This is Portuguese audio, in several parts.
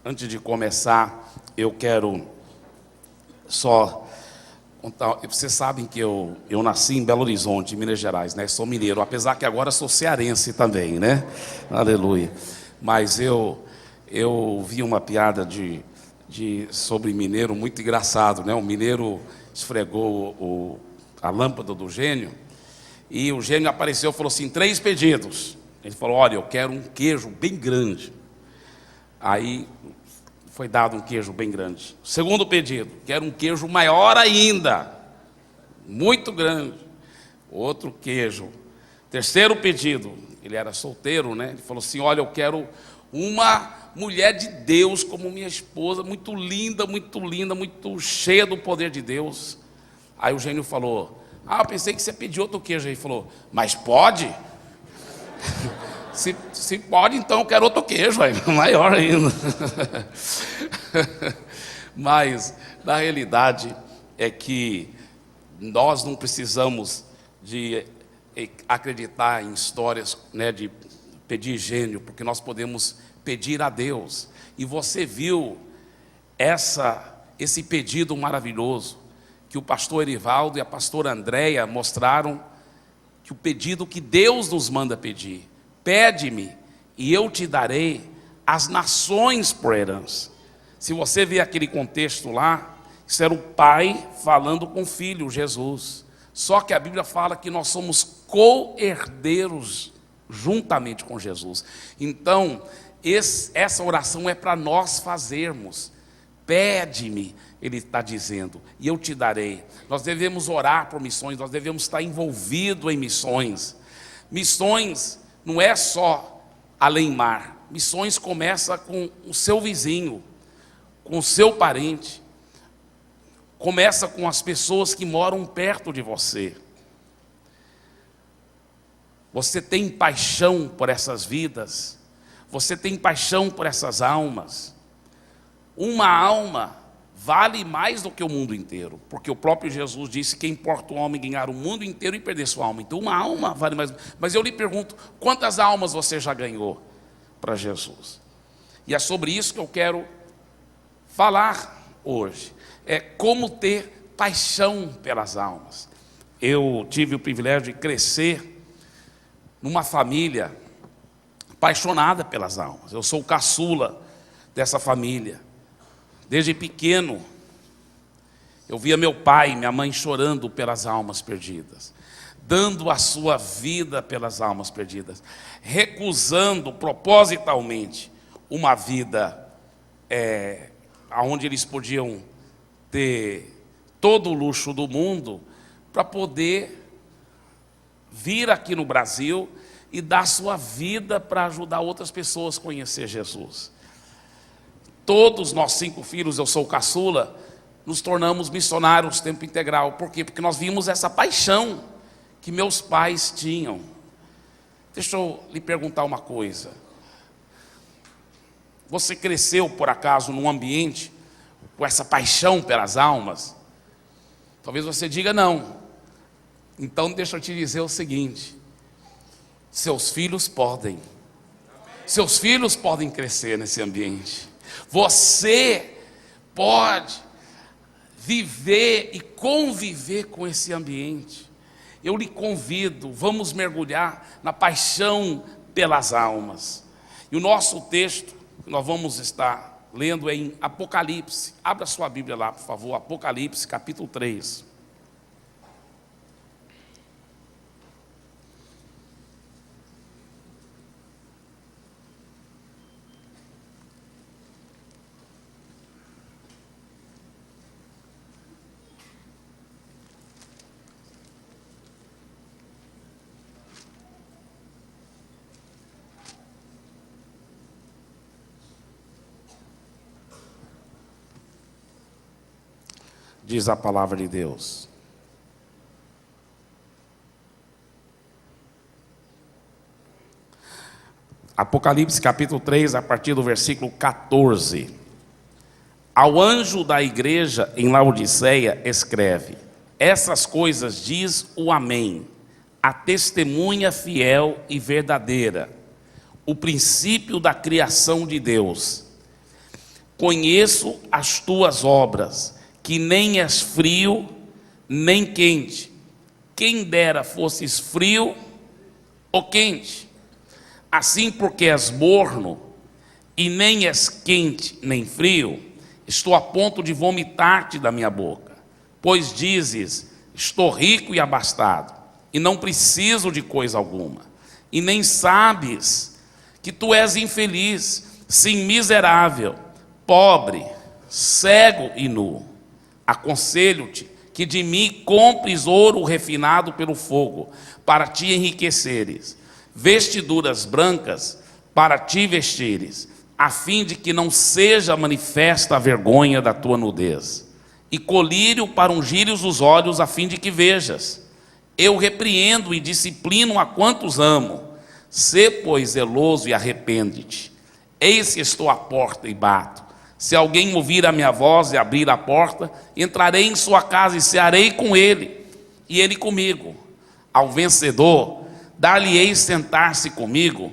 Antes de começar, eu quero só contar. Vocês sabem que eu nasci em Belo Horizonte, Minas Gerais, né? Sou mineiro, apesar que agora sou cearense também, né? Aleluia. Mas eu vi uma piada sobre mineiro muito engraçado, né? O mineiro esfregou a lâmpada do gênio e o gênio apareceu e falou assim: 3 pedidos. Ele falou: olha, eu quero um queijo bem grande. Aí foi dado um queijo bem grande. Segundo pedido: quero um queijo maior ainda, muito grande. Outro queijo. Terceiro pedido, ele era solteiro, né? Ele falou assim: olha, eu quero uma mulher de Deus como minha esposa, muito linda, muito cheia do poder de Deus. Aí o gênio falou: eu pensei que você pediu outro queijo. Aí ele falou: mas pode? Se pode, então eu quero outro queijo, aí, maior ainda. Mas, na realidade, é que nós não precisamos de acreditar em histórias, né, de pedir gênio, porque nós podemos pedir a Deus. E você viu esse pedido maravilhoso que o pastor Erivaldo e a pastora Andréia mostraram, que o pedido que Deus nos manda pedir: pede-me e eu te darei as nações por herança. Se você ver aquele contexto lá, isso era o pai falando com o filho, Jesus. Só que a Bíblia fala que nós somos co-herdeiros juntamente com Jesus. Então, essa oração é para nós fazermos. Pede-me, ele está dizendo, e eu te darei. Nós devemos orar por missões, nós devemos estar envolvidos em missões. Missões não é só além-mar. Missões começa com o seu vizinho, com o seu parente. Começa com as pessoas que moram perto de você. Você tem paixão por essas vidas? Você tem paixão por essas almas? Uma alma vale mais do que o mundo inteiro, porque o próprio Jesus disse que importa o homem ganhar o mundo inteiro e perder sua alma. Então uma alma vale mais. Mas eu lhe pergunto: quantas almas você já ganhou para Jesus? E é sobre isso que eu quero falar hoje. É como ter paixão pelas almas. Eu tive o privilégio de crescer numa família apaixonada pelas almas. Eu sou o caçula dessa família. Desde pequeno, eu via meu pai e minha mãe chorando pelas almas perdidas, dando a sua vida pelas almas perdidas, recusando propositalmente uma vida onde eles podiam ter todo o luxo do mundo para poder vir aqui no Brasil e dar sua vida para ajudar outras pessoas a conhecer Jesus. Todos nós 5 filhos, eu sou o caçula, nos tornamos missionários tempo integral. Por quê? Porque nós vimos essa paixão que meus pais tinham. Deixa eu lhe perguntar uma coisa. Você cresceu, por acaso, num ambiente com essa paixão pelas almas? Talvez você diga não. Então deixa eu te dizer o seguinte: seus filhos podem crescer nesse ambiente. Você pode viver e conviver com esse ambiente. Eu lhe convido, vamos mergulhar na paixão pelas almas. E o nosso texto que nós vamos estar lendo é em Apocalipse. Abra sua Bíblia lá, por favor, Apocalipse, capítulo 3. Diz a palavra de Deus: Apocalipse capítulo 3, a partir do versículo 14. Ao anjo da igreja em Laodiceia escreve: essas coisas diz o Amém, a testemunha fiel e verdadeira, o princípio da criação de Deus. Conheço as tuas obras, que nem és frio, nem quente. Quem dera fosses frio ou quente. Assim, porque és morno, e nem és quente nem frio, estou a ponto de vomitar-te da minha boca. Pois dizes, estou rico e abastado, e não preciso de coisa alguma. E nem sabes que tu és infeliz, sim, miserável, pobre, cego e nu. Aconselho-te que de mim compres ouro refinado pelo fogo, para te enriqueceres, vestiduras brancas para te vestires, a fim de que não seja manifesta a vergonha da tua nudez, e colírio para ungires os olhos, a fim de que vejas. Eu repreendo e disciplino a quantos amo. Sê, pois, zeloso e arrepende-te. Eis que estou à porta e bato. Se alguém ouvir a minha voz e abrir a porta, entrarei em sua casa e cearei com ele, e ele comigo. Ao vencedor, dar-lhe-ei sentar-se comigo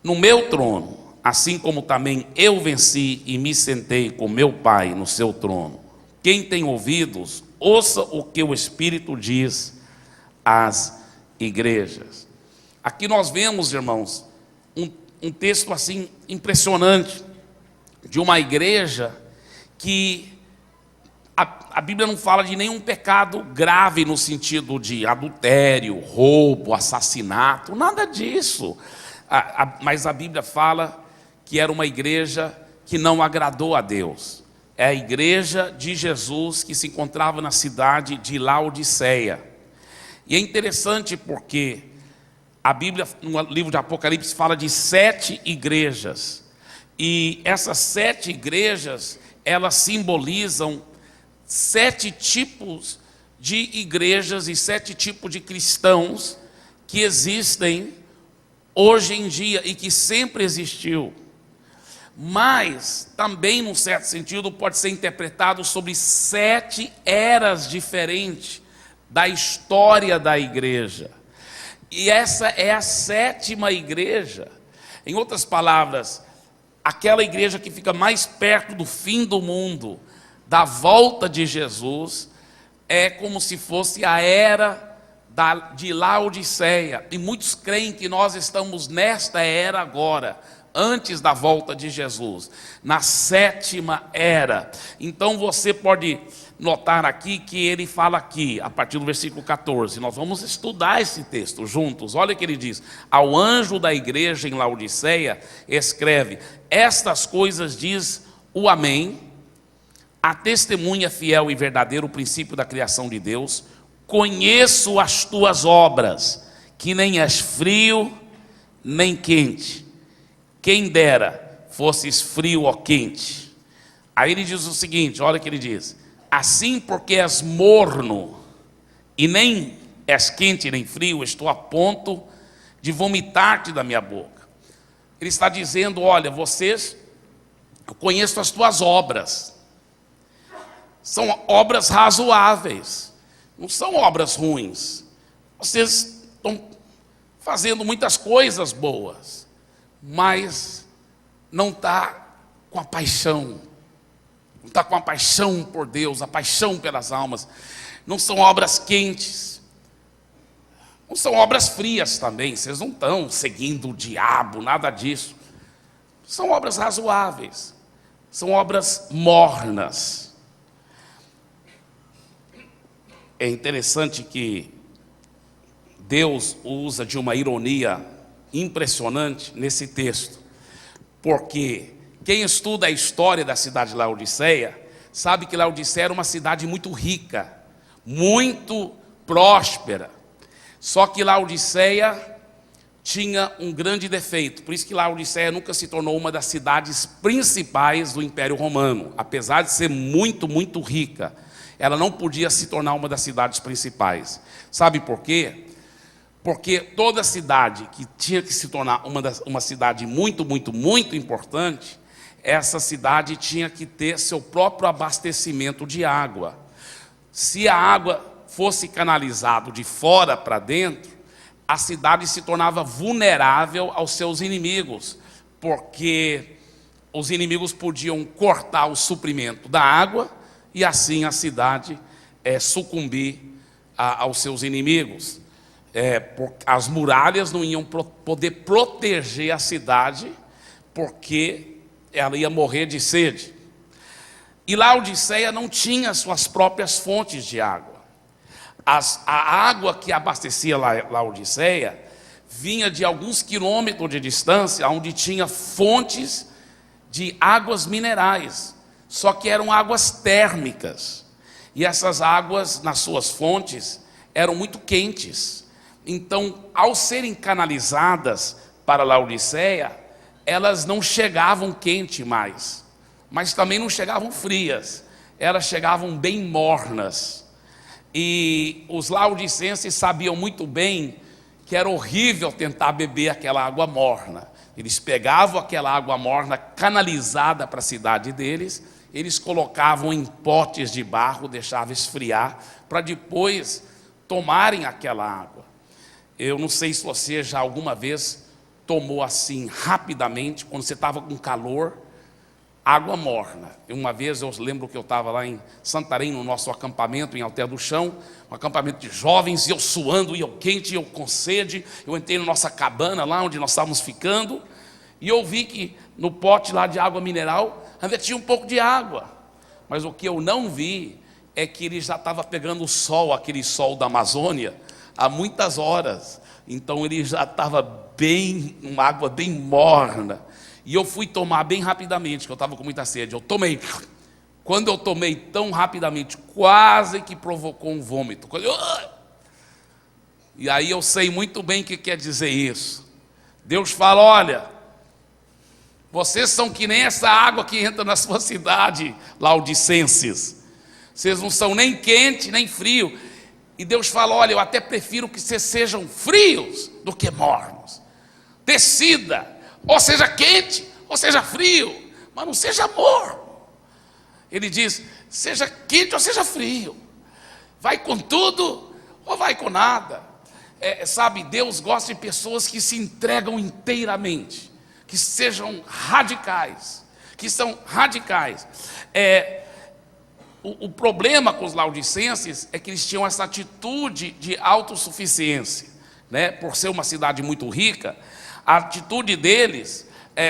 no meu trono, assim como também eu venci e me sentei com meu Pai no seu trono. Quem tem ouvidos, ouça o que o Espírito diz às igrejas. Aqui nós vemos, irmãos, um texto assim impressionante, de uma igreja que a Bíblia não fala de nenhum pecado grave no sentido de adultério, roubo, assassinato, nada disso. Mas a Bíblia fala que era uma igreja que não agradou a Deus. É a igreja de Jesus que se encontrava na cidade de Laodiceia. E é interessante porque a Bíblia, no livro de Apocalipse, fala de 7 igrejas. E essas 7 igrejas, elas simbolizam 7 tipos de igrejas e 7 tipos de cristãos que existem hoje em dia e que sempre existiu. Mas também, num certo sentido, pode ser interpretado sobre 7 eras diferentes da história da igreja. E essa é a 7ª igreja. Em outras palavras, aquela igreja que fica mais perto do fim do mundo, da volta de Jesus, é como se fosse a era de Laodiceia. E muitos creem que nós estamos nesta era agora, antes da volta de Jesus, na 7ª era. Então você pode notar aqui que ele fala aqui, a partir do versículo 14, nós vamos estudar esse texto juntos. Olha o que ele diz: ao anjo da igreja em Laodiceia escreve, estas coisas diz o Amém, a testemunha fiel e verdadeira, o princípio da criação de Deus. Conheço as tuas obras, que nem és frio nem quente. Quem dera fosses frio ou quente. Aí ele diz o seguinte, olha o que ele diz: assim, porque és morno e nem és quente nem frio, estou a ponto de vomitar-te da minha boca. Ele está dizendo, olha, eu conheço as tuas obras. São obras razoáveis, não são obras ruins. Vocês estão fazendo muitas coisas boas, mas não está com a paixão. Não está com a paixão por Deus, a paixão pelas almas. Não são obras quentes, não são obras frias também. Vocês não estão seguindo o diabo, nada disso. São obras razoáveis, são obras mornas. É interessante que Deus usa de uma ironia impressionante nesse texto, porque quem estuda a história da cidade de Laodiceia sabe que Laodiceia era uma cidade muito rica, muito próspera. Só que Laodiceia tinha um grande defeito, por isso que Laodiceia nunca se tornou uma das cidades principais do Império Romano. Apesar de ser muito, muito rica, ela não podia se tornar uma das cidades principais. Sabe por quê? Porque toda cidade que tinha que se tornar uma cidade muito, muito, muito importante, essa cidade tinha que ter seu próprio abastecimento de água. Se a água fosse canalizada de fora para dentro, a cidade se tornava vulnerável aos seus inimigos, porque os inimigos podiam cortar o suprimento da água e assim a cidade sucumbir aos seus inimigos. As muralhas não iam poder proteger a cidade, porque ela ia morrer de sede. E Laodiceia não tinha suas próprias fontes de água. A água que abastecia Laodiceia vinha de alguns quilômetros de distância, onde tinha fontes de águas minerais, só que eram águas térmicas. E essas águas, nas suas fontes, eram muito quentes. Então, ao serem canalizadas para Laodiceia, elas não chegavam quente mais, mas também não chegavam frias, elas chegavam bem mornas. E os laodicenses sabiam muito bem que era horrível tentar beber aquela água morna. Eles pegavam aquela água morna canalizada para a cidade deles, eles colocavam em potes de barro, deixavam esfriar, para depois tomarem aquela água. Eu não sei se você já alguma vez tomou assim rapidamente, quando você estava com calor, água morna. Uma vez eu lembro que eu estava lá em Santarém, no nosso acampamento em Alter do Chão, um acampamento de jovens, e eu suando, e eu quente, e eu com sede. Eu entrei na nossa cabana lá onde nós estávamos ficando, e eu vi que no pote lá de água mineral ainda tinha um pouco de água, mas o que eu não vi é que ele já estava pegando o sol, aquele sol da Amazônia, há muitas horas. Então ele já estava bem, uma água bem morna. E eu fui tomar bem rapidamente, que eu estava com muita sede. Eu tomei. Quando eu tomei tão rapidamente, quase que provocou um vômito. E aí eu sei muito bem o que quer dizer isso. Deus fala: olha, vocês são que nem essa água que entra na sua cidade, laodicenses. Vocês não são nem quente, nem frio. E Deus fala: olha, eu até prefiro que vocês sejam frios do que mornos. Decida. Ou seja quente, ou seja frio, mas não seja morno. Ele diz: seja quente ou seja frio. Vai com tudo ou vai com nada. Sabe, Deus gosta de pessoas que se entregam inteiramente, que sejam radicais, que são radicais. O problema com os laodicenses é que eles tinham essa atitude de autossuficiência, né? Por ser uma cidade muito rica, a atitude deles,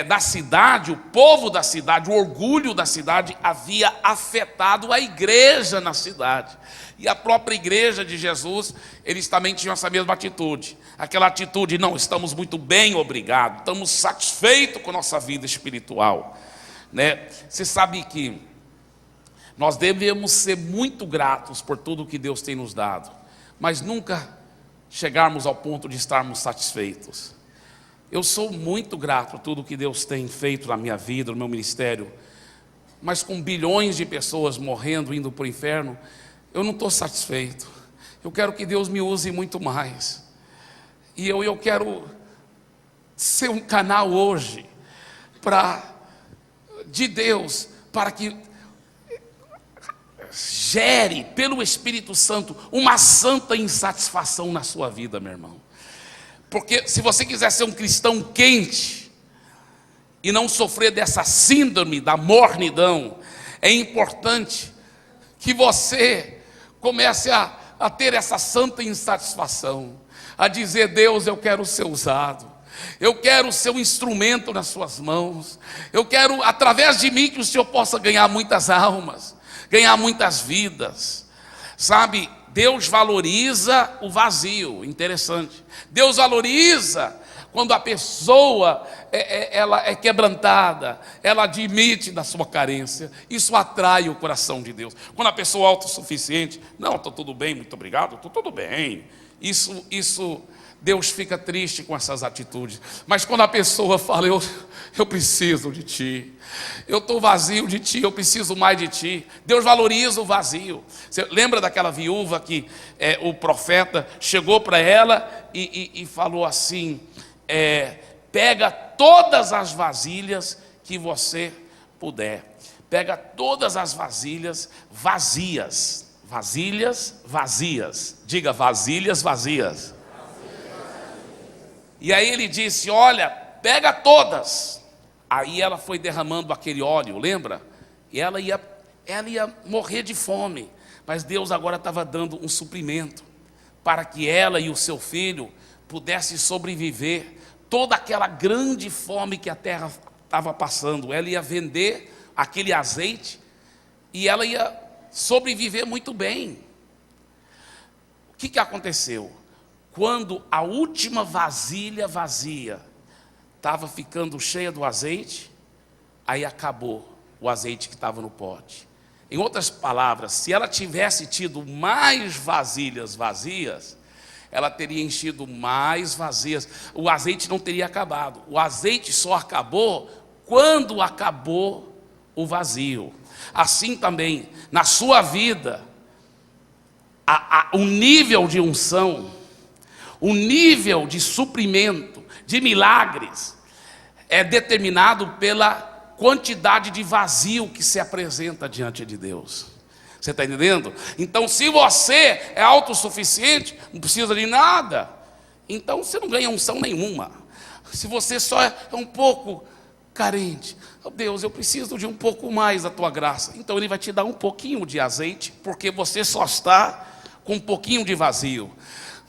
da cidade, o povo da cidade, o orgulho da cidade havia afetado a igreja na cidade. E a própria igreja de Jesus, eles também tinham essa mesma atitude. Aquela atitude: não, estamos muito bem, obrigado, estamos satisfeitos com a nossa vida espiritual, né? Você sabe que nós devemos ser muito gratos por tudo que Deus tem nos dado, mas nunca chegarmos ao ponto de estarmos satisfeitos. Eu sou muito grato por tudo que Deus tem feito na minha vida, no meu ministério, mas com bilhões de pessoas morrendo, indo para o inferno, eu não estou satisfeito. Eu quero que Deus me use muito mais. E eu quero ser um canal hoje de Deus, para que gere pelo Espírito Santo uma santa insatisfação na sua vida, meu irmão. Porque se você quiser ser um cristão quente e não sofrer dessa síndrome da mornidão, é importante que você comece a ter essa santa insatisfação, a dizer: Deus, eu quero ser usado, eu quero ser um instrumento nas suas mãos, eu quero, através de mim, que o Senhor possa ganhar muitas almas, ganhar muitas vidas. Sabe, Deus valoriza o vazio. Interessante. Deus valoriza quando a pessoa ela é quebrantada, ela admite da sua carência. Isso atrai o coração de Deus. Quando a pessoa é autossuficiente: não, estou tudo bem, muito obrigado, estou tudo bem. Isso Deus fica triste com essas atitudes. Mas quando a pessoa fala: eu preciso de ti, eu estou vazio de ti, eu preciso mais de ti. Deus valoriza o vazio. Você lembra daquela viúva que o profeta chegou para ela e falou assim: pega todas as vasilhas que você puder. Pega todas as vasilhas vazias. Vasilhas vazias. Diga: vasilhas vazias. E aí ele disse: olha, pega todas. Aí ela foi derramando aquele óleo, lembra? E ela ia morrer de fome, mas Deus agora estava dando um suprimento para que ela e o seu filho pudessem sobreviver toda aquela grande fome que a terra estava passando. Ela ia vender aquele azeite e ela ia sobreviver muito bem. O que aconteceu? Quando a última vasilha vazia estava ficando cheia do azeite, aí acabou o azeite que estava no pote. Em outras palavras, se ela tivesse tido mais vasilhas vazias, ela teria enchido mais vazias, o azeite não teria acabado. O azeite só acabou quando acabou o vazio. Assim também, na sua vida, o nível de unção, o nível de suprimento, de milagres, é determinado pela quantidade de vazio que se apresenta diante de Deus. Você está entendendo? Então, se você é autossuficiente, não precisa de nada, então você não ganha unção nenhuma. Se você só é um pouco carente, oh Deus, eu preciso de um pouco mais da tua graça, então Ele vai te dar um pouquinho de azeite, porque você só está com um pouquinho de vazio.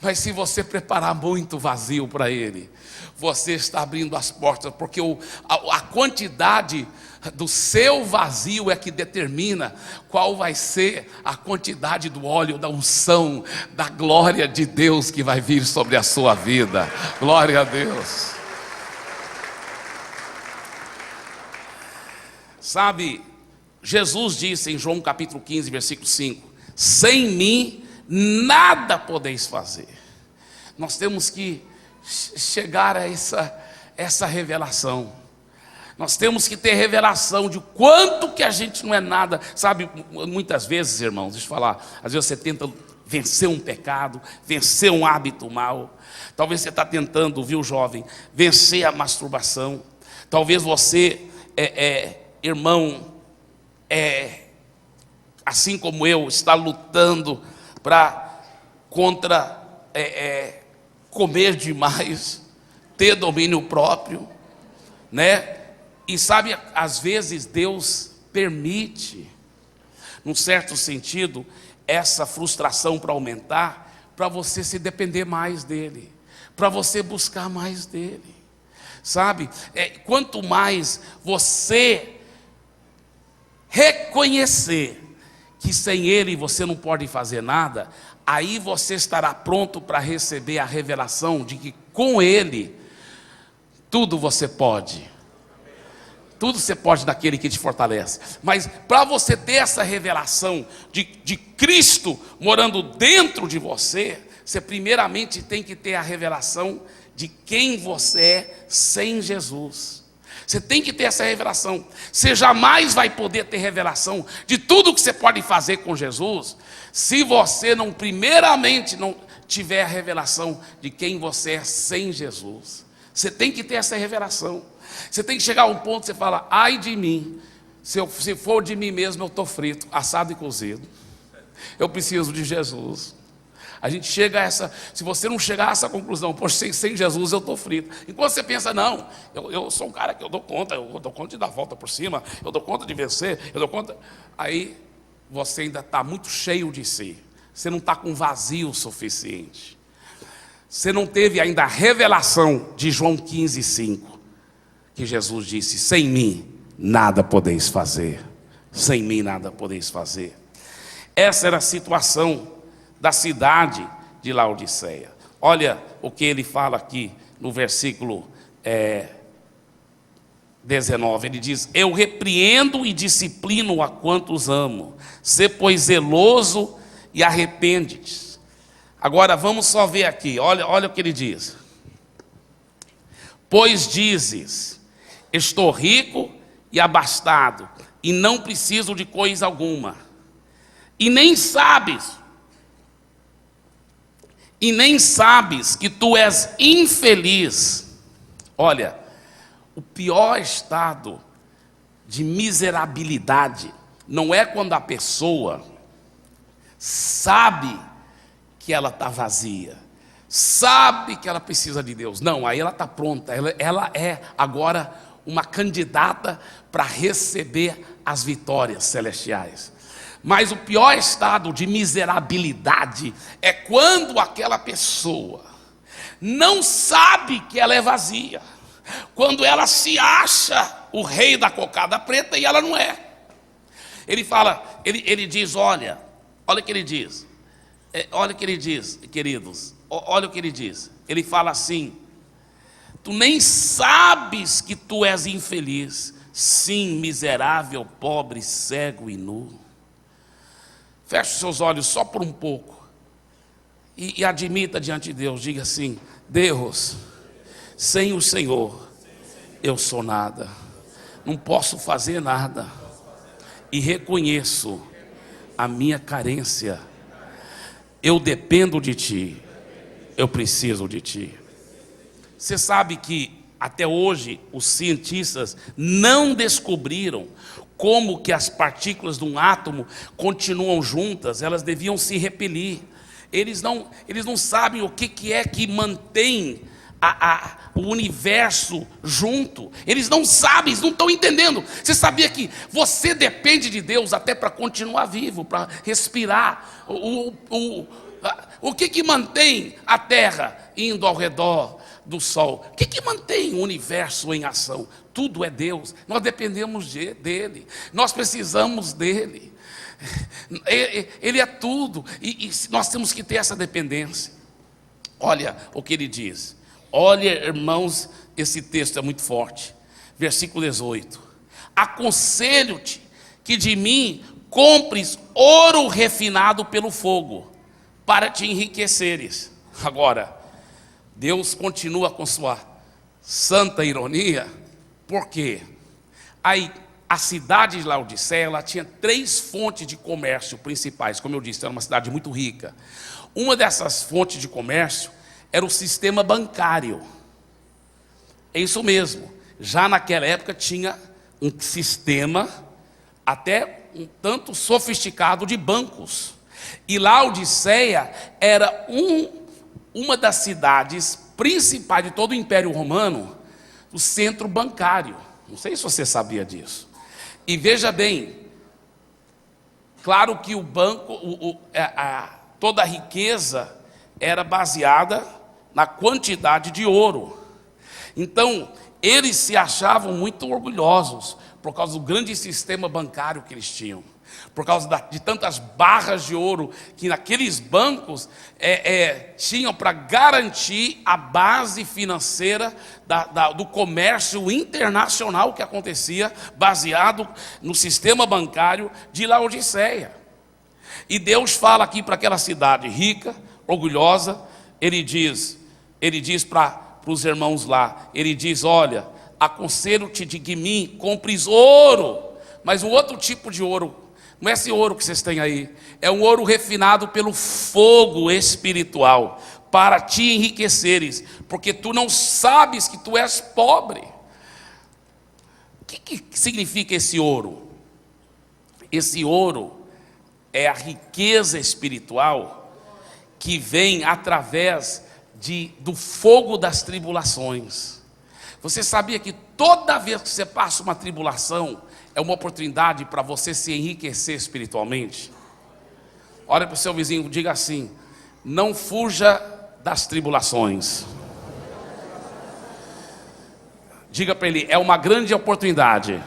Mas se você preparar muito vazio para Ele, você está abrindo as portas, porque a quantidade do seu vazio é que determina qual vai ser a quantidade do óleo, da unção, da glória de Deus que vai vir sobre a sua vida. Glória a Deus. Sabe, Jesus disse em João capítulo 15, versículo 5: sem mim nada podeis fazer. Nós temos que chegar a essa revelação. Nós temos que ter revelação de quanto que a gente não é nada. Sabe, muitas vezes, irmãos, deixa eu falar, às vezes você tenta vencer um pecado, vencer um hábito mau. Talvez você está tentando, viu, jovem, vencer a masturbação. Talvez você, irmão, assim como eu, está lutando contra comer demais, ter domínio próprio, né? E sabe, às vezes Deus permite, num certo sentido, essa frustração para aumentar, para você se depender mais dEle, para você buscar mais dEle, sabe? Quanto mais você reconhecer que sem Ele você não pode fazer nada, aí você estará pronto para receber a revelação de que com Ele tudo você pode. Tudo você pode naquele que te fortalece. Mas para você ter essa revelação de Cristo morando dentro de você, você primeiramente tem que ter a revelação de quem você é sem Jesus. Você tem que ter essa revelação. Você jamais vai poder ter revelação de tudo que você pode fazer com Jesus, se você não primeiramente não tiver a revelação de quem você é sem Jesus. Você tem que ter essa revelação. Você tem que chegar a um ponto que você fala: ai de mim, se for de mim mesmo eu estou frito, assado e cozido. Eu preciso de Jesus. A gente chega a essa, se você não chegar a essa conclusão, poxa, sem Jesus eu estou frito. Enquanto você pensa, não, eu sou um cara que eu dou conta de dar a volta por cima, eu dou conta de vencer, eu dou conta. Aí você ainda está muito cheio de si, você não está com vazio suficiente. Você não teve ainda a revelação de João 15, 5, que Jesus disse: sem mim nada podeis fazer, sem mim nada podeis fazer. Essa era a situação da cidade de Laodiceia. Olha o que ele fala aqui no versículo 19, ele diz: eu repreendo e disciplino a quantos amo, sê pois zeloso e arrepende-te. Agora vamos só ver aqui, olha o que ele diz: pois dizes, estou rico e abastado, e não preciso de coisa alguma, e nem sabes que tu és infeliz. Olha, o pior estado de miserabilidade não é quando a pessoa sabe que ela está vazia, sabe que ela precisa de Deus. Não, aí ela está pronta, ela é agora uma candidata para receber as vitórias celestiais. Mas o pior estado de miserabilidade é quando aquela pessoa não sabe que ela é vazia, quando ela se acha o rei da cocada preta e ela não é. Ele fala, ele diz, olha o que ele diz, olha o que ele diz, queridos, olha o que ele diz. Ele fala assim: tu nem sabes que tu és infeliz, sim, miserável, pobre, cego e nu. Feche os seus olhos só por um pouco e admita diante de Deus, diga assim: Deus, sem o Senhor eu sou nada, não posso fazer nada, e reconheço a minha carência, eu dependo de Ti, eu preciso de Ti. Você sabe que até hoje os cientistas não descobriram como que as partículas de um átomo continuam juntas, elas deviam se repelir. Eles não sabem o que é que mantém o universo junto. Eles não sabem, eles não estão entendendo. Você sabia que você depende de Deus até para continuar vivo, para respirar? O que mantém a Terra indo ao redor do Sol? O que mantém o universo em ação? Tudo é Deus. Nós dependemos dele, nós precisamos dele. Ele é tudo, e nós temos que ter essa dependência. Olha o que ele diz. Olha, irmãos, esse texto é muito forte. Versículo 18: aconselho-te que de mim compres ouro refinado pelo fogo, para te enriqueceres. Agora, Deus continua com sua santa ironia. Por quê? Aí, a cidade de Laodiceia, ela tinha 3 fontes de comércio principais. Como eu disse, era uma cidade muito rica. Uma dessas fontes de comércio era o sistema bancário. É isso mesmo. Já naquela época tinha um sistema até um tanto sofisticado de bancos. E Laodiceia era uma das cidades principais de todo o Império Romano, o centro bancário. Não sei se você sabia disso. E veja bem, claro que o banco, toda a riqueza era baseada na quantidade de ouro. Então, eles se achavam muito orgulhosos por causa do grande sistema bancário que eles tinham, por causa de tantas barras de ouro que naqueles bancos tinham para garantir a base financeira do comércio internacional que acontecia, baseado no sistema bancário de Laodiceia. E Deus fala aqui para aquela cidade rica, orgulhosa. Ele diz para os irmãos lá, ele diz: olha, aconselho-te de que mim compres ouro, mas um outro tipo de ouro. Não é esse ouro que vocês têm aí, é um ouro refinado pelo fogo espiritual, para te enriqueceres, porque tu não sabes que tu és pobre. O que significa esse ouro? Esse ouro é a riqueza espiritual que vem através do fogo das tribulações. Você sabia que toda vez que você passa uma tribulação, é uma oportunidade para você se enriquecer espiritualmente? Olha para o seu vizinho e diga assim: não fuja das tribulações. Diga para ele: é uma grande oportunidade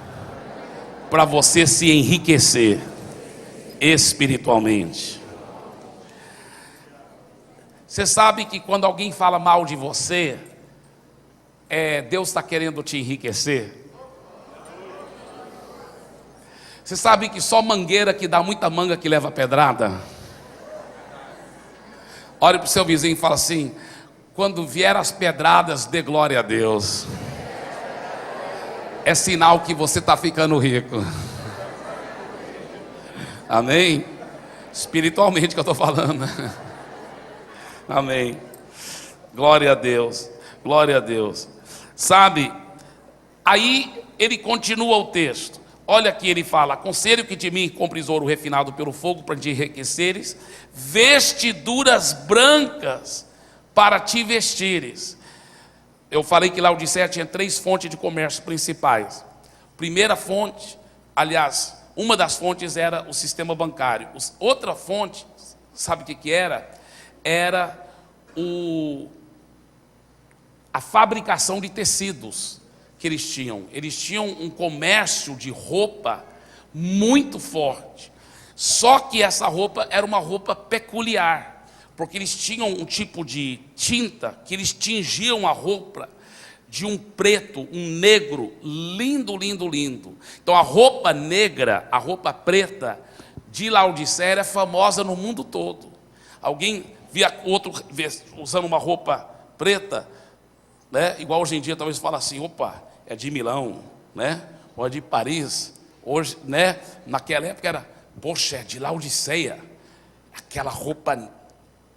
para você se enriquecer espiritualmente. Você sabe que quando alguém fala mal de você, Deus está querendo te enriquecer? Você sabe que só mangueira que dá muita manga que leva pedrada? Olhe para o seu vizinho e fala assim: quando vier as pedradas, dê glória a Deus. É sinal que você está ficando rico. Amém? Espiritualmente que eu estou falando. Amém. Glória a Deus. Glória a Deus. Sabe, aí ele continua o texto. Olha aqui, ele fala: aconselho que de mim compres ouro refinado pelo fogo para te enriqueceres, vestiduras brancas para te vestires. Eu falei que Laodiceia tinha 3 fontes de comércio principais. Primeira fonte, aliás, uma das fontes era o sistema bancário. Outra fonte, sabe o que era? Era a fabricação de tecidos que eles tinham. Eles tinham um comércio de roupa muito forte. Só que essa roupa era uma roupa peculiar, porque eles tinham um tipo de tinta que eles tingiam a roupa de um preto, um negro, lindo, lindo, lindo. Então a roupa negra, a roupa preta de Laodiceia é famosa no mundo todo. Alguém via outro usando uma roupa preta, né? Igual hoje em dia talvez fala assim, opa, é de Milão, né? Ou é de Paris. Hoje, né? Naquela época era, poxa, é de Laodiceia. Aquela roupa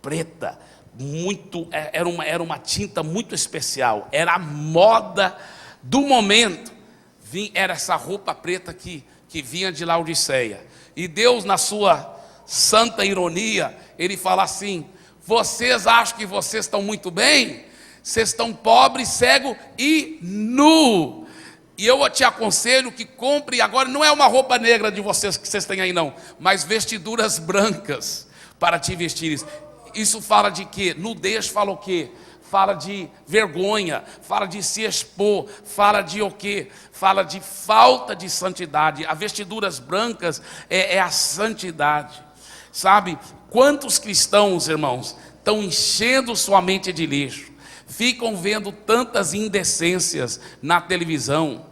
preta, muito, era uma tinta muito especial, era a moda do momento. Era essa roupa preta que vinha de Laodiceia. E Deus, na sua santa ironia, ele fala assim: vocês acham que vocês estão muito bem? Vocês estão pobres, cegos e nu. E eu te aconselho que compre agora, não é uma roupa negra de vocês que vocês têm aí não, mas vestiduras brancas para te vestir. Isso fala de quê? Nudez fala o quê? Fala de vergonha, fala de se expor, fala de o quê? Fala de falta de santidade. As vestiduras brancas é a santidade. Sabe, quantos cristãos, irmãos, estão enchendo sua mente de lixo, ficam vendo tantas indecências na televisão.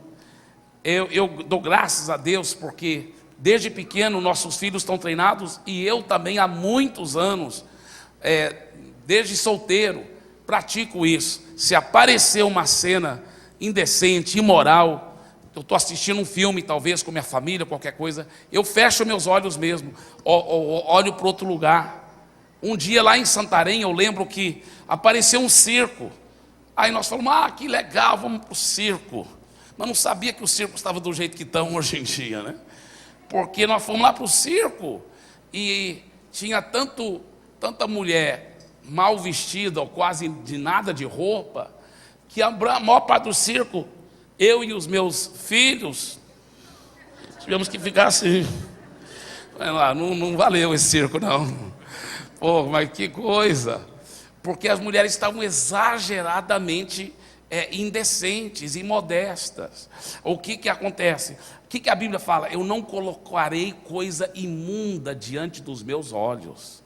Eu dou graças a Deus porque desde pequeno nossos filhos estão treinados, e eu também há muitos anos, desde solteiro, pratico isso. Se aparecer uma cena indecente, imoral, eu estou assistindo um filme talvez com minha família, qualquer coisa, eu fecho meus olhos mesmo, olho para outro lugar. Um dia lá em Santarém eu lembro que apareceu um circo. Aí nós falamos, que legal, vamos para o circo. Mas não sabia que o circo estava do jeito que estão hoje em dia, né? Porque nós fomos lá para o circo e tinha tanta mulher mal vestida, ou quase de nada de roupa, que a maior parte do circo, eu e os meus filhos, tivemos que ficar assim. Não valeu esse circo não. Pô, mas que coisa. Porque as mulheres estavam exageradamente indecentes, imodestas. O que acontece? O que a Bíblia fala? Eu não colocarei coisa imunda diante dos meus olhos.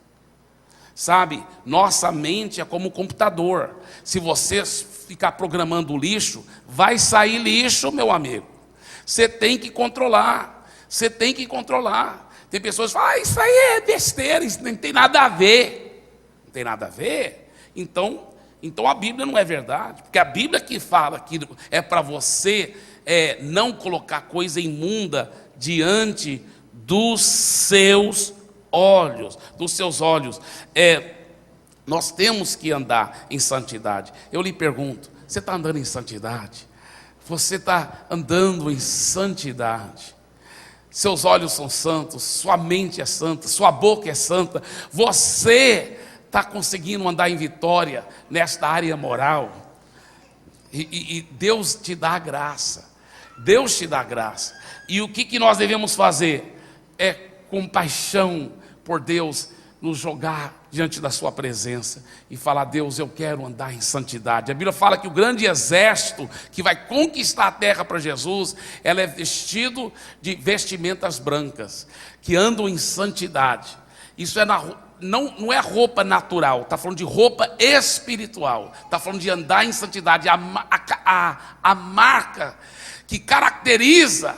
Sabe, nossa mente é como um computador. Se você ficar programando o lixo, vai sair lixo, meu amigo. Você tem que controlar. Você tem que controlar. Tem pessoas que falam, isso aí é besteira, isso não tem nada a ver. Não tem nada a ver? Então a Bíblia não é verdade. Porque a Bíblia que fala que é para você não colocar coisa imunda diante dos seus olhos. Nós temos que andar em santidade. Eu lhe pergunto, você está andando em santidade? Você está andando em santidade? Seus olhos são santos, sua mente é santa, sua boca é santa. Você está conseguindo andar em vitória nesta área moral? E Deus te dá graça. Deus te dá graça. E o que nós devemos fazer? É com paixão por Deus, nos jogar diante da sua presença e falar: Deus, eu quero andar em santidade. A Bíblia fala que o grande exército que vai conquistar a terra para Jesus, ela é vestido de vestimentas brancas, que andam em santidade. Isso não é roupa natural, está falando de roupa espiritual, está falando de andar em santidade. A marca que caracteriza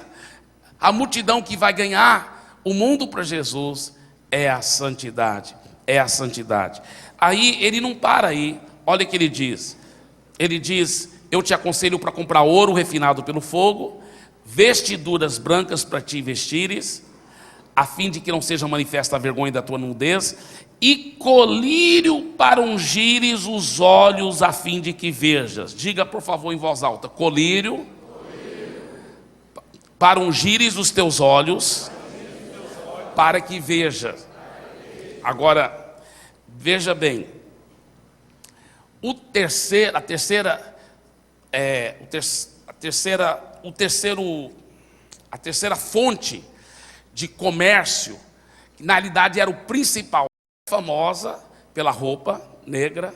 a multidão que vai ganhar o mundo para Jesus é a santidade. É a santidade. Aí ele não para aí. Olha o que ele diz. Ele diz: eu te aconselho para comprar ouro refinado pelo fogo, vestiduras brancas para te vestires, a fim de que não seja manifesta a vergonha da tua nudez, e colírio para ungires os olhos, a fim de que vejas. Diga por favor em voz alta: colírio para ungires os teus olhos, para que vejas. Agora, veja bem, a terceira a terceira fonte de comércio, que na realidade era o principal, famosa pela roupa negra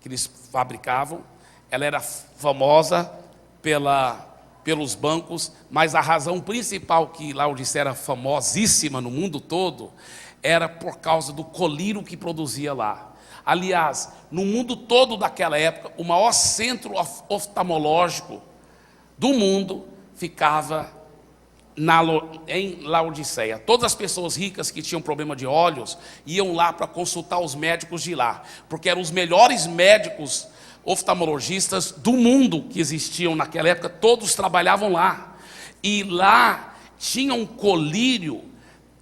que eles fabricavam, ela era famosa pelos bancos, mas a razão principal que Laodiceia era famosíssima no mundo todo, era por causa do colírio que produzia lá. Aliás, no mundo todo daquela época, o maior centro oftalmológico do mundo ficava em Laodiceia. Todas as pessoas ricas que tinham problema de olhos iam lá para consultar os médicos de lá, porque eram os melhores médicos oftalmologistas do mundo que existiam naquela época, todos trabalhavam lá. E lá tinha um colírio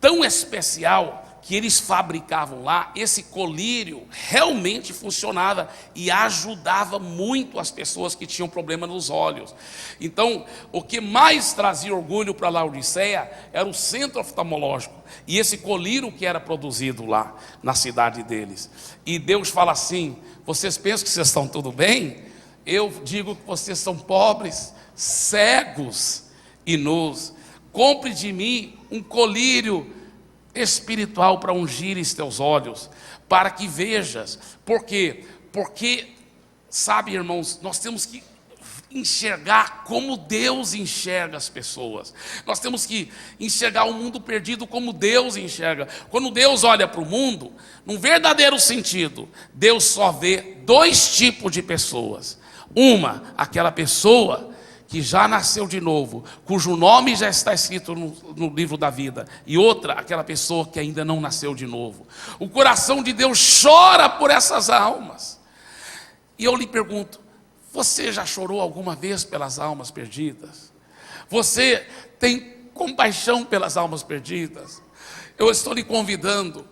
tão especial que eles fabricavam lá. Esse colírio realmente funcionava e ajudava muito as pessoas que tinham problema nos olhos. Então, o que mais trazia orgulho para Laodiceia era o centro oftalmológico e esse colírio que era produzido lá na cidade deles. E Deus fala assim: vocês pensam que vocês estão tudo bem? Eu digo que vocês são pobres, cegos e nus. Compre de mim um colírio espiritual para ungir os teus olhos, para que vejas. Por quê? Porque, sabe, irmãos, nós temos que enxergar como Deus enxerga as pessoas. Nós temos que enxergar o mundo perdido como Deus enxerga. Quando Deus olha para o mundo, num verdadeiro sentido, Deus só vê dois tipos de pessoas. Uma, aquela pessoa que já nasceu de novo, cujo nome já está escrito no livro da vida. E outra, aquela pessoa que ainda não nasceu de novo. O coração de Deus chora por essas almas. E eu lhe pergunto: você já chorou alguma vez pelas almas perdidas? Você tem compaixão pelas almas perdidas? Eu estou lhe convidando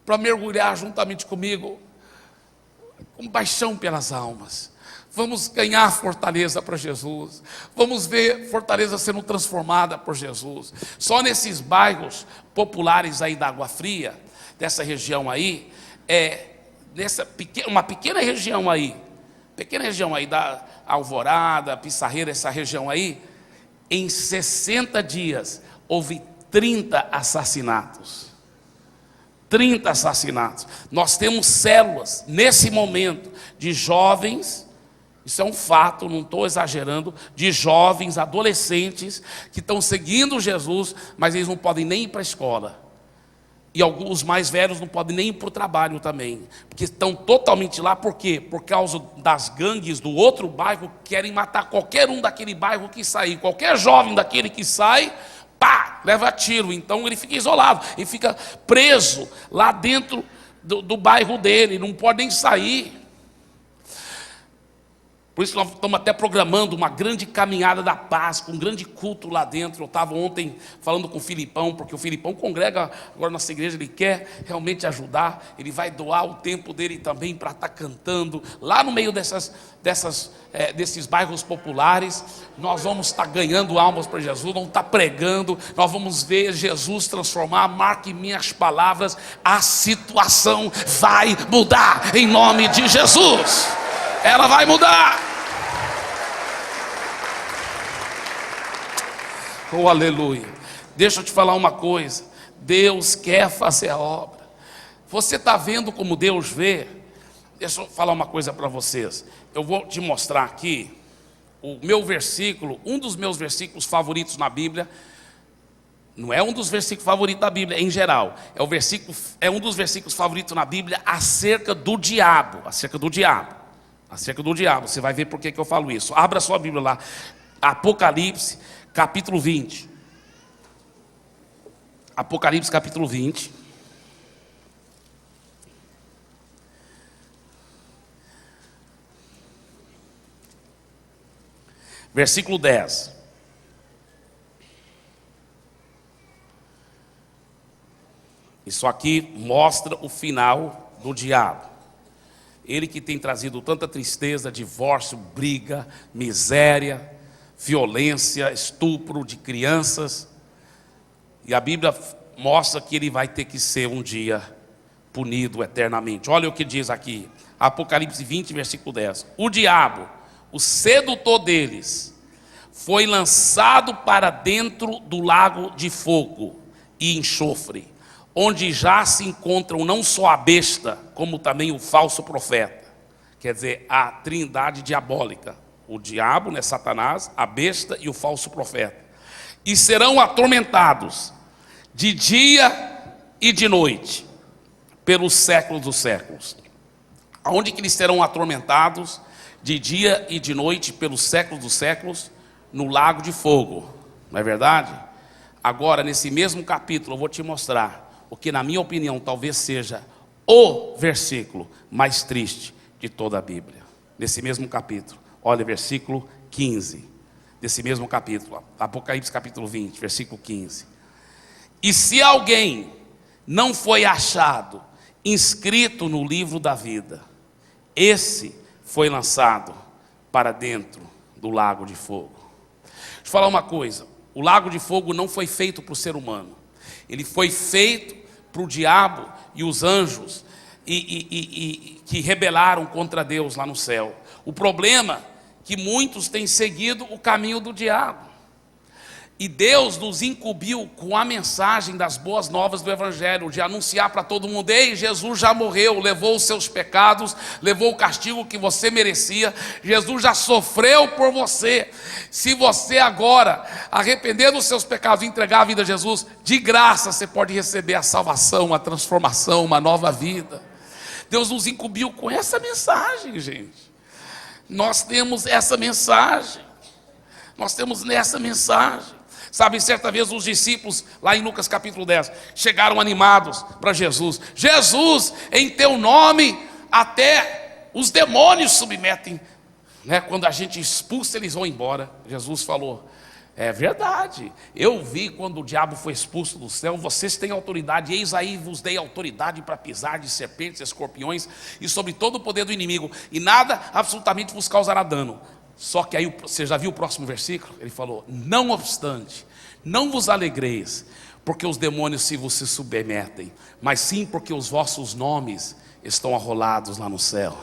para mergulhar juntamente comigo, compaixão pelas almas. Vamos ganhar fortaleza para Jesus. Vamos ver Fortaleza sendo transformada por Jesus. Só nesses bairros populares aí da Água Fria, dessa região aí, uma pequena região aí da Alvorada, Pissarreira, essa região aí, em 60 dias houve 30 assassinatos. 30 assassinatos. Nós temos células nesse momento de jovens. Isso é um fato, não estou exagerando, de jovens, adolescentes, que estão seguindo Jesus, mas eles não podem nem ir para a escola. E alguns mais velhos não podem nem ir para o trabalho também, porque estão totalmente lá. Por quê? Por causa das gangues do outro bairro, que querem matar qualquer um daquele bairro que sair. Qualquer jovem daquele que sai, pá, leva tiro. Então ele fica isolado, ele fica preso lá dentro do bairro dele, não pode nem sair. Por isso nós estamos até programando uma grande caminhada da paz, com um grande culto lá dentro. Eu estava ontem falando com o Filipão, porque o Filipão congrega agora na nossa igreja, ele quer realmente ajudar, ele vai doar o tempo dele também para estar cantando, lá no meio desses bairros populares. Nós vamos estar ganhando almas para Jesus, vamos estar pregando, nós vamos ver Jesus transformar. Marque minhas palavras, a situação vai mudar em nome de Jesus. Ela vai mudar. Oh, aleluia. Deixa eu te falar uma coisa. Deus quer fazer a obra. Você está vendo como Deus vê? Deixa eu falar uma coisa para vocês. Eu vou te mostrar aqui o meu versículo, um dos meus versículos favoritos na Bíblia. Não é um dos versículos favoritos da Bíblia em geral. É um dos versículos favoritos na Bíblia acerca do diabo. Acerca do diabo. Você vai ver por que eu falo isso. Abra sua Bíblia lá. Apocalipse, capítulo 20. Apocalipse, capítulo 20. Versículo 10. Isso aqui mostra o final do diabo. Ele que tem trazido tanta tristeza, divórcio, briga, miséria, violência, estupro de crianças. E a Bíblia mostra que ele vai ter que ser um dia punido eternamente. Olha o que diz aqui, Apocalipse 20, versículo 10. O diabo, o sedutor deles, foi lançado para dentro do lago de fogo e enxofre, onde já se encontram não só a besta, como também o falso profeta. Quer dizer, a trindade diabólica. O diabo, né, Satanás, a besta e o falso profeta. E serão atormentados de dia e de noite, pelos séculos dos séculos. Aonde que eles serão atormentados de dia e de noite, pelos séculos dos séculos? No lago de fogo, não é verdade? Agora, nesse mesmo capítulo, eu vou te mostrar o que, na minha opinião, talvez seja o versículo mais triste de toda a Bíblia. Nesse mesmo capítulo, olha o versículo 15, desse mesmo capítulo, Apocalipse capítulo 20, versículo 15. E se alguém não foi achado inscrito no livro da vida, esse foi lançado para dentro do lago de fogo. Deixa eu falar uma coisa, o lago de fogo não foi feito para o ser humano, ele foi feito para o diabo e os anjos que rebelaram contra Deus lá no céu. O problema é que muitos têm seguido o caminho do diabo. E Deus nos incumbiu com a mensagem das boas novas do Evangelho, de anunciar para todo mundo: ei, Jesus já morreu, levou os seus pecados, levou o castigo que você merecia, Jesus já sofreu por você. Se você agora arrepender dos seus pecados e entregar a vida a Jesus, de graça você pode receber a salvação, a transformação, uma nova vida. Deus nos incumbiu com essa mensagem, gente. Nós temos essa mensagem, nós temos nessa mensagem. Sabe, certa vez os discípulos, lá em Lucas capítulo 10, chegaram animados para Jesus. Jesus, em teu nome, até os demônios submetem, né? Quando a gente expulsa, eles vão embora. Jesus falou: é verdade, eu vi quando o diabo foi expulso do céu, vocês têm autoridade, eis aí vos dei autoridade para pisar de serpentes, escorpiões e sobre todo o poder do inimigo, e nada absolutamente vos causará dano. Só que aí, você já viu o próximo versículo? Ele falou: não obstante, não vos alegreis, porque os demônios se vos submetem, mas sim porque os vossos nomes estão arrolados lá no céu.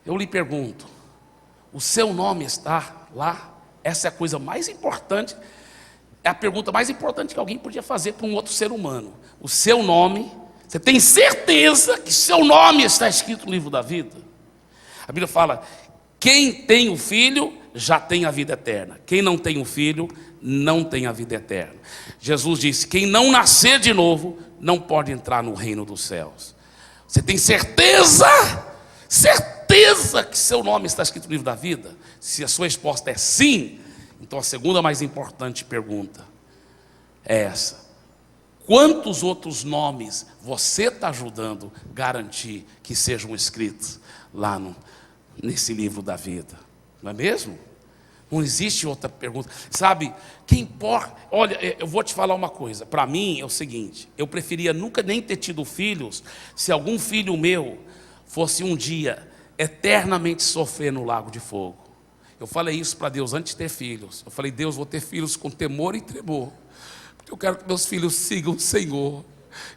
Eu lhe pergunto, o seu nome está lá? Essa é a coisa mais importante, é a pergunta mais importante que alguém podia fazer para um outro ser humano. O seu nome, você tem certeza que seu nome está escrito no livro da vida? A Bíblia fala: quem tem o Filho já tem a vida eterna. Quem não tem o Filho não tem a vida eterna. Jesus disse: quem não nascer de novo não pode entrar no reino dos céus. Você tem certeza? Certeza que seu nome está escrito no livro da vida? Se a sua resposta é sim, então a segunda mais importante pergunta é essa: quantos outros nomes você está ajudando a garantir que sejam escritos lá nesse livro da vida? Não é mesmo? Não existe outra pergunta. Sabe, quem importa? Olha, eu vou te falar uma coisa. Para mim é o seguinte: eu preferia nunca nem ter tido filhos, se algum filho meu fosse um dia eternamente sofrer no lago de fogo. Eu falei isso para Deus antes de ter filhos. Eu falei: Deus, vou ter filhos com temor e tremor, porque eu quero que meus filhos sigam o Senhor.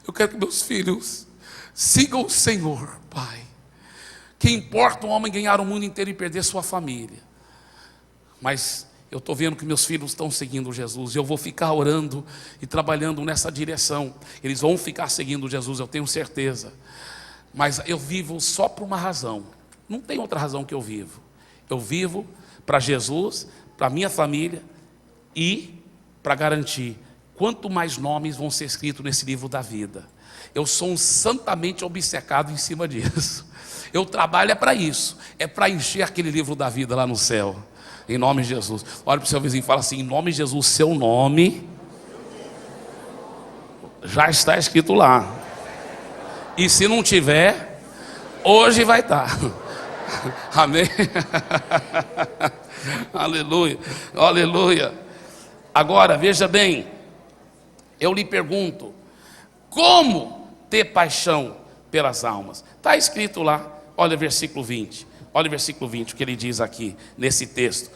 Eu quero que meus filhos sigam o Senhor, Pai. Que importa um homem ganhar o mundo inteiro e perder sua família? Mas eu estou vendo que meus filhos estão seguindo Jesus, e eu vou ficar orando e trabalhando nessa direção. Eles vão ficar seguindo Jesus, eu tenho certeza. Mas eu vivo só por uma razão, não tem outra razão que eu vivo. Eu vivo para Jesus, para minha família e para garantir quanto mais nomes vão ser escritos nesse livro da vida. Eu sou um santamente obcecado em cima disso. Eu trabalho para isso, é para encher aquele livro da vida lá no céu, em nome de Jesus. Olha para o seu vizinho e fala assim: em nome de Jesus, seu nome já está escrito lá. E se não tiver, hoje vai estar. Amém? Aleluia, aleluia. Agora, veja bem, eu lhe pergunto: como ter paixão pelas almas? Está escrito lá, olha o versículo 20. Olha o versículo 20, o que ele diz aqui, nesse texto.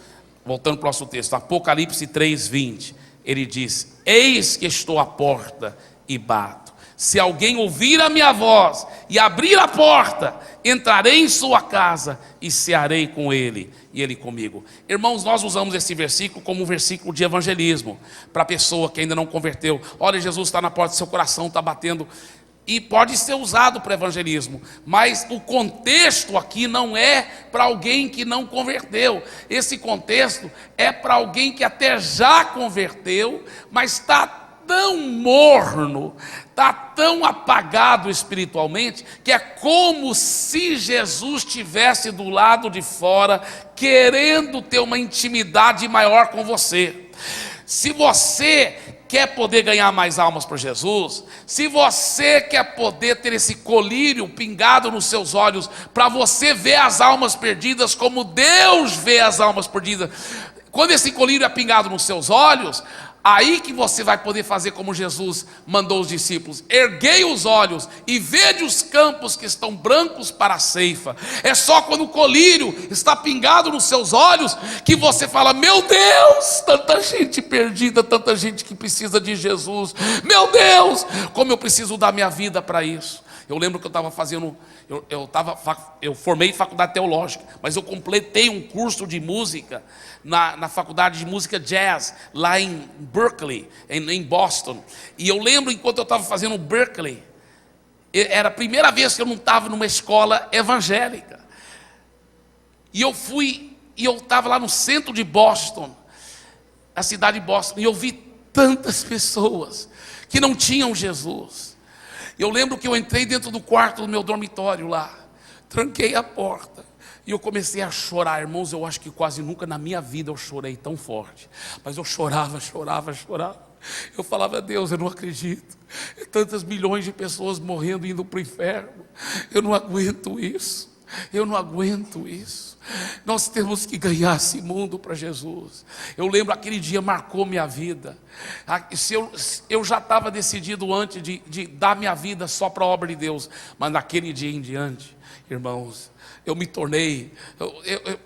Voltando para o nosso texto, Apocalipse 3:20. Ele diz: eis que estou à porta e bato. Se alguém ouvir a minha voz e abrir a porta, entrarei em sua casa e cearei com ele e ele comigo. Irmãos, nós usamos esse versículo como um versículo de evangelismo para a pessoa que ainda não converteu. Olha, Jesus está na porta do seu coração, está batendo. E pode ser usado para evangelismo, mas o contexto aqui não é para alguém que não converteu. Esse contexto é para alguém que até já converteu, mas está tão morno, está tão apagado espiritualmente, que é como se Jesus estivesse do lado de fora, querendo ter uma intimidade maior com você. Se você quer poder ganhar mais almas para Jesus, se você quer poder ter esse colírio pingado nos seus olhos, para você ver as almas perdidas como Deus vê as almas perdidas, quando esse colírio é pingado nos seus olhos, aí que você vai poder fazer como Jesus mandou os discípulos: erguei os olhos e vede os campos que estão brancos para a ceifa. É só quando o colírio está pingado nos seus olhos que você fala: meu Deus, tanta gente perdida, tanta gente que precisa de Jesus, meu Deus, como eu preciso dar minha vida para isso. Eu lembro que eu estava fazendo, eu formei faculdade teológica, mas eu completei um curso de música na faculdade de música jazz, lá em Berkeley, em Boston. E eu lembro, enquanto eu estava fazendo Berkeley, era a primeira vez que eu não estava numa escola evangélica. E eu estava lá no centro de Boston, na cidade de Boston, e eu vi tantas pessoas que não tinham Jesus. Eu lembro que eu entrei dentro do quarto do meu dormitório lá, tranquei a porta e eu comecei a chorar. Irmãos, eu acho que quase nunca na minha vida eu chorei tão forte, mas eu chorava. Eu falava: Deus, eu não acredito, tantas milhões de pessoas morrendo, indo para o inferno, eu não aguento isso. Nós temos que ganhar esse mundo para Jesus. Eu lembro, aquele dia marcou minha vida. Eu já estava decidido antes de dar minha vida só para a obra de Deus, mas naquele dia em diante, irmãos, eu me tornei,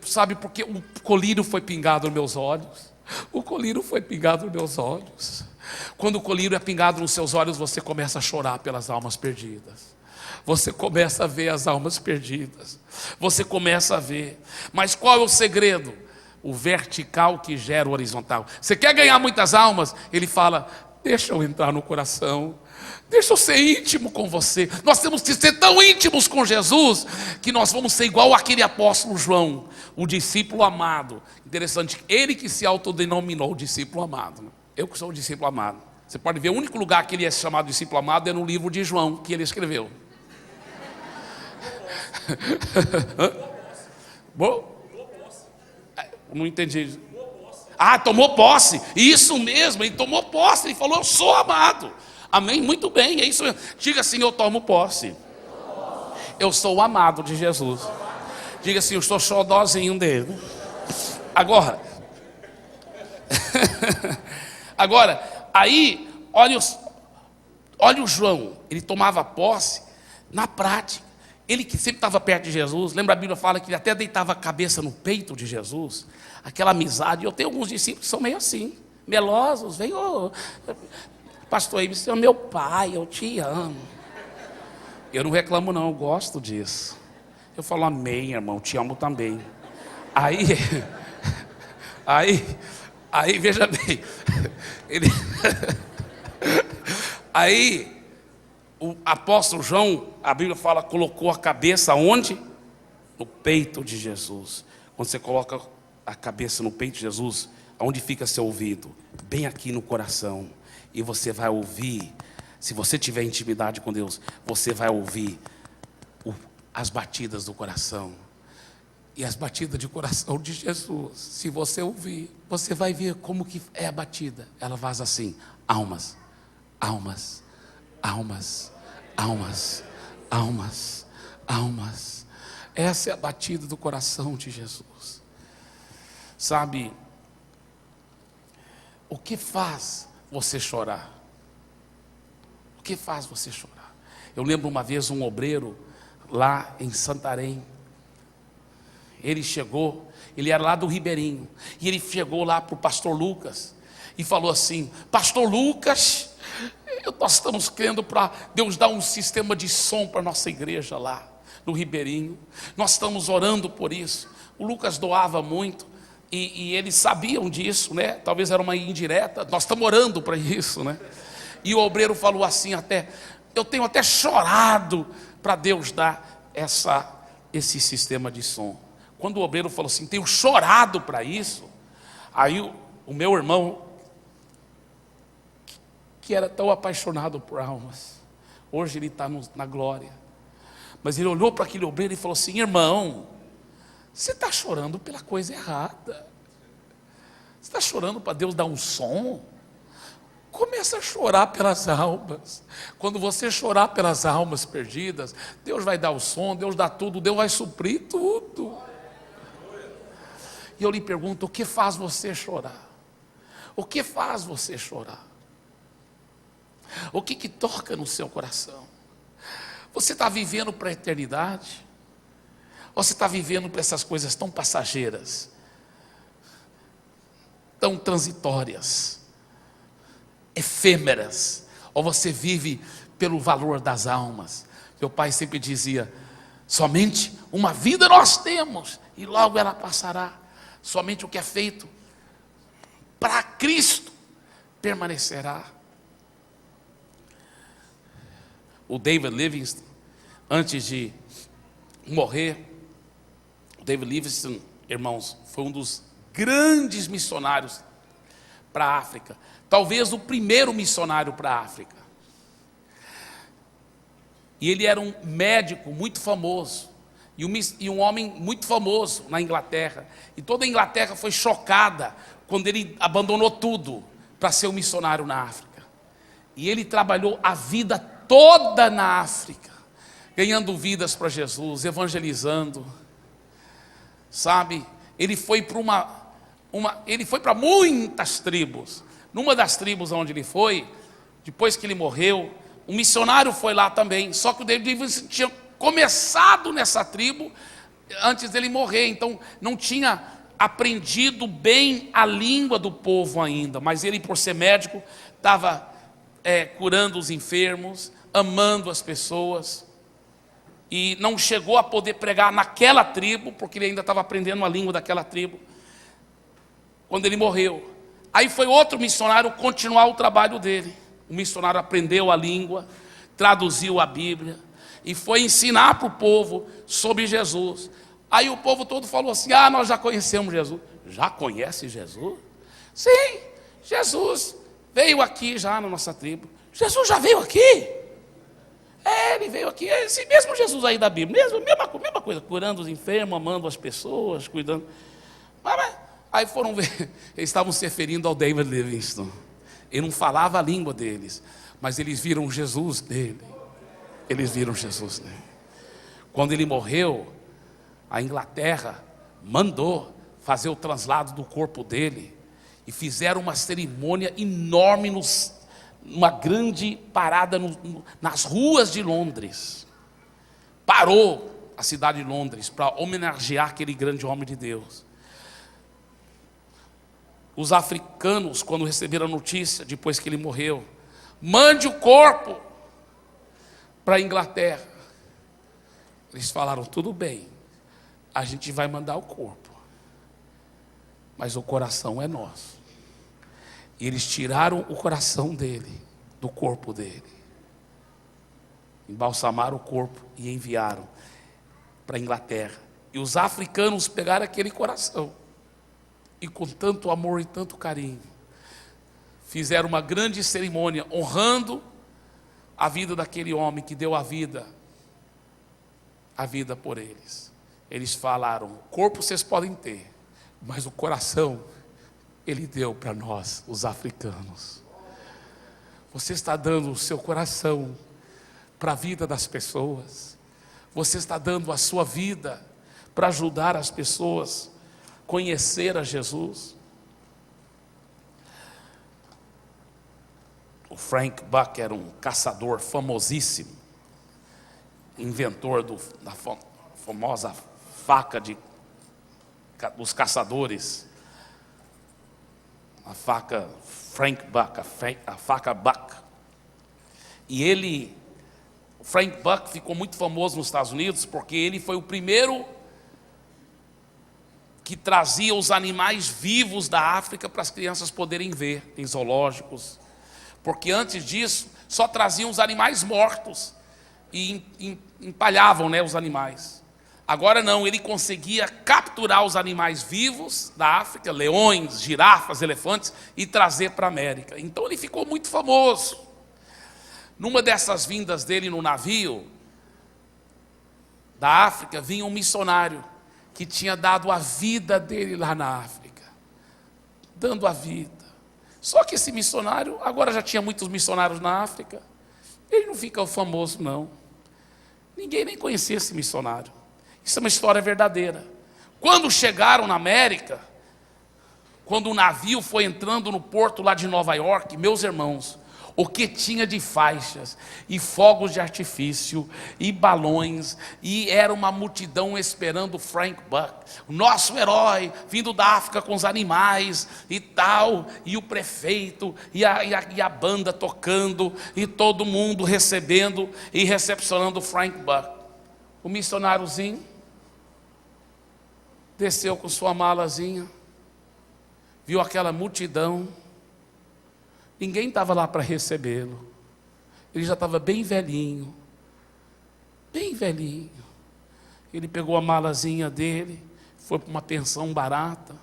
sabe, porque o colírio foi pingado nos meus olhos. Quando o colírio é pingado nos seus olhos, você começa a chorar pelas almas perdidas. Você começa a ver as almas perdidas. Você começa a ver. Mas qual é o segredo? O vertical que gera o horizontal. Você quer ganhar muitas almas? Ele fala: deixa eu entrar no coração, deixa eu ser íntimo com você. Nós temos que ser tão íntimos com Jesus que nós vamos ser igual aquele apóstolo João, o discípulo amado. Interessante, ele que se autodenominou o discípulo amado. Eu que sou o discípulo amado. Você pode ver, o único lugar que ele é chamado discípulo amado é no livro de João, que ele escreveu. Não entendi. Tomou posse. Isso mesmo, ele tomou posse. Ele falou: eu sou amado. Amém? Muito bem, é isso mesmo. Diga assim: eu tomo posse. Eu sou o amado de Jesus. Diga assim: eu sou xodózinho dele. Agora, aí, olha o João. Ele tomava posse na prática. Ele que sempre estava perto de Jesus. Lembra, a Bíblia fala que ele até deitava a cabeça no peito de Jesus. Aquela amizade. Eu tenho alguns discípulos que são meio assim, melosos. Vem: pastor, você é meu pai, eu te amo. Eu não reclamo não, eu gosto disso. Eu falo: amém, irmão, te amo também. Aí veja bem, aí o apóstolo João, a Bíblia fala, colocou a cabeça onde? No peito de Jesus. Quando você coloca a cabeça no peito de Jesus, aonde fica seu ouvido? Bem aqui no coração. E você vai ouvir, se você tiver intimidade com Deus, você vai ouvir as batidas do coração. E as batidas de coração de Jesus, se você ouvir, você vai ver como que é a batida. Ela faz assim: almas, almas, almas, almas, almas, almas. Essa é a batida do coração de Jesus. Sabe, o que faz você chorar? O que faz você chorar? Eu lembro uma vez um obreiro lá em Santarém. Ele chegou, ele era lá do Ribeirinho, e ele chegou lá para o pastor Lucas e falou assim: pastor Lucas, nós estamos crendo para Deus dar um sistema de som para a nossa igreja lá. no Ribeirinho. Nós estamos orando por isso. O Lucas doava muito e eles sabiam disso, né? Talvez era uma indireta. Nós estamos orando para isso, né? E o obreiro falou assim até: eu tenho até chorado para Deus dar esse sistema de som. Quando o obreiro falou assim, tenho chorado para isso, aí o meu irmão, que era tão apaixonado por almas, hoje ele está na glória, mas ele olhou para aquele obreiro e falou assim: irmão, você está chorando pela coisa errada, você está chorando para Deus dar um som? Começa a chorar pelas almas. Quando você chorar pelas almas perdidas, Deus vai dar o som, Deus dá tudo, Deus vai suprir tudo. E eu lhe pergunto, o que faz você chorar? O que faz você chorar? O que toca no seu coração? Você está vivendo para a eternidade? Ou você está vivendo para essas coisas tão passageiras, tão transitórias, efêmeras? Ou você vive pelo valor das almas? Meu pai sempre dizia: somente uma vida nós temos e logo ela passará. Somente o que é feito para Cristo permanecerá. O David Livingstone, antes de morrer, o David Livingstone, irmãos, foi um dos grandes missionários para a África. Talvez o primeiro missionário para a África. E ele era um médico muito famoso, e um homem muito famoso na Inglaterra. E toda a Inglaterra foi chocada quando ele abandonou tudo para ser um missionário na África. E ele trabalhou a vida toda na África, ganhando vidas para Jesus, evangelizando. Sabe, ele foi para ele foi para muitas tribos. Numa das tribos onde ele foi, depois que ele morreu, um missionário foi lá também. Só que o David Livingstone tinha começado nessa tribo antes dele morrer, então não tinha aprendido bem a língua do povo ainda. Mas ele, por ser médico, estava curando os enfermos, amando as pessoas, e não chegou a poder pregar naquela tribo, porque ele ainda estava aprendendo a língua daquela tribo, quando ele morreu. Aí foi outro missionário continuar o trabalho dele. O missionário aprendeu a língua, traduziu a Bíblia, e foi ensinar para o povo sobre Jesus. Aí o povo todo falou assim: ah, nós já conhecemos Jesus. Já conhece Jesus? Sim, Jesus veio aqui já na nossa tribo. Jesus já veio aqui? Ele veio aqui, é esse mesmo Jesus aí da Bíblia, mesma coisa, curando os enfermos, amando as pessoas, cuidando. Aí foram ver, eles estavam se referindo ao David Livingstone. Ele não falava a língua deles, mas eles viram Jesus nele. Eles viram Jesus nele. Quando ele morreu, a Inglaterra mandou fazer o traslado do corpo dele, e fizeram uma cerimônia enorme, uma grande parada nas ruas de Londres. Parou a cidade de Londres para homenagear aquele grande homem de Deus. Os africanos, quando receberam a notícia, depois que ele morreu: mande o corpo para a Inglaterra. Eles falaram: tudo bem, a gente vai mandar o corpo, mas o coração é nosso. E eles tiraram o coração dele do corpo dele, embalsamaram o corpo e enviaram para a Inglaterra. E os africanos pegaram aquele coração e, com tanto amor e tanto carinho, fizeram uma grande cerimônia honrando a vida daquele homem que deu a vida por eles. Eles falaram: o corpo vocês podem ter, mas o coração Ele deu para nós, os africanos. Você está dando o seu coração para a vida das pessoas? Você está dando a sua vida para ajudar as pessoas a conhecer a Jesus? O Frank Buck era um caçador famosíssimo, inventor da famosa faca dos caçadores, a faca Frank Buck, a faca Buck. E ele Frank Buck ficou muito famoso nos Estados Unidos porque ele foi o primeiro que trazia os animais vivos da África para as crianças poderem ver em zoológicos. Porque antes disso, só traziam os animais mortos e empalhavam, né, os animais. Agora não, ele conseguia capturar os animais vivos da África, leões, girafas, elefantes, e trazer para a América. Então ele ficou muito famoso. Numa dessas vindas dele no navio da África, vinha um missionário que tinha dado a vida dele lá na África, dando a vida. Só que esse missionário, agora já tinha muitos missionários na África, ele não fica famoso não. Ninguém nem conhecia esse missionário. Isso é uma história verdadeira. Quando chegaram na América, quando o navio foi entrando no porto lá de Nova York, meus irmãos, o que tinha de faixas, e fogos de artifício, e balões, e era uma multidão esperando Frank Buck, o nosso herói, vindo da África com os animais, e tal, e o prefeito, e a banda tocando, e todo mundo recebendo, e recepcionando Frank Buck. O missionáriozinho, desceu com sua malazinha, viu aquela multidão, ninguém estava lá para recebê-lo. Ele já estava bem velhinho. Bem velhinho. Ele pegou a malazinha dele, foi para uma pensão barata,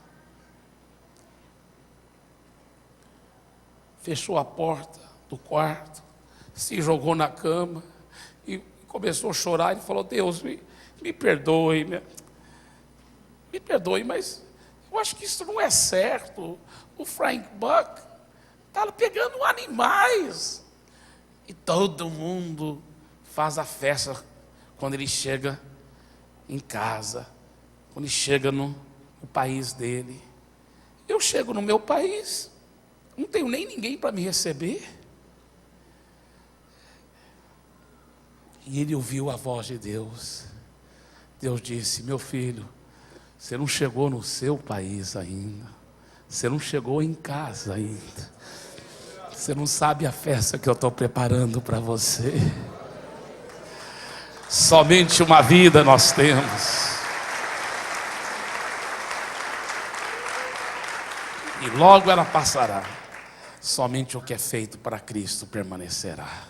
fechou a porta do quarto, se jogou na cama e começou a chorar. Ele falou: Deus, me perdoe, me perdoe, mas eu acho que isso não é certo. O Frank Buck estava pegando animais. E todo mundo faz a festa quando ele chega em casa, quando ele chega no país dele. Eu chego no meu país, não tenho nem ninguém para me receber. E ele ouviu a voz de Deus. Deus disse: meu filho, você não chegou no seu país ainda, você não chegou em casa ainda, você não sabe a festa que eu estou preparando para você. Somente uma vida nós temos, e logo ela passará. Somente o que é feito para Cristo permanecerá.